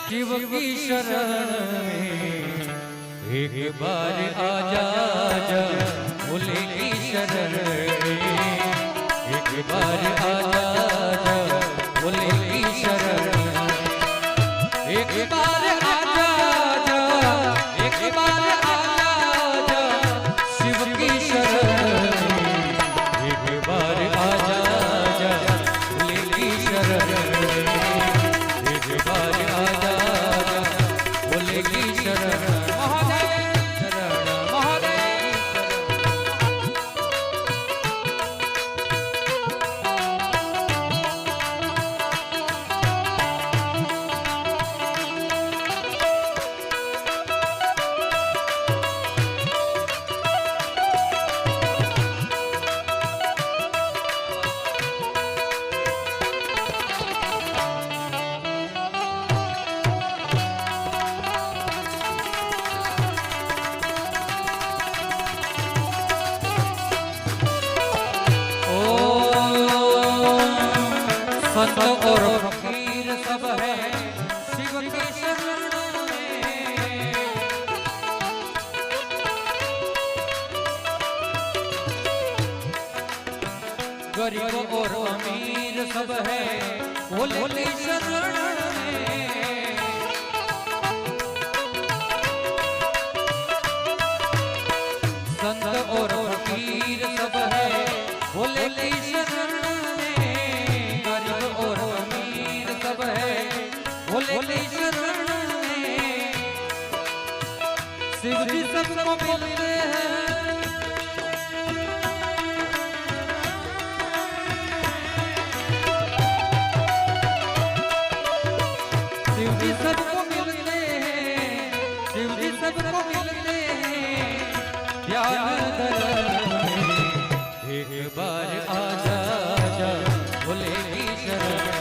शिव की शरण में एक बार आजा जा भोले की शरण में एक बार आजा जा भोले की शरण एक बार आजा जा एक बार आजा जा शिव की शरण में एक बार आजा जा भोले की शरण में एक बार आजा जा भोले की शरण संत और फकीर सब है शिव की शरण में गरीब और अमीर सब है भोले की शरण में संत और फकीर सब है भोले की शरण भोले शरण में शिव जी सबको मिलते हैं शिव जी सबको मिलते हैं शिव जी सबको मिलते हैं ध्यान दरबार में एक बार आजा जा भोले की शरण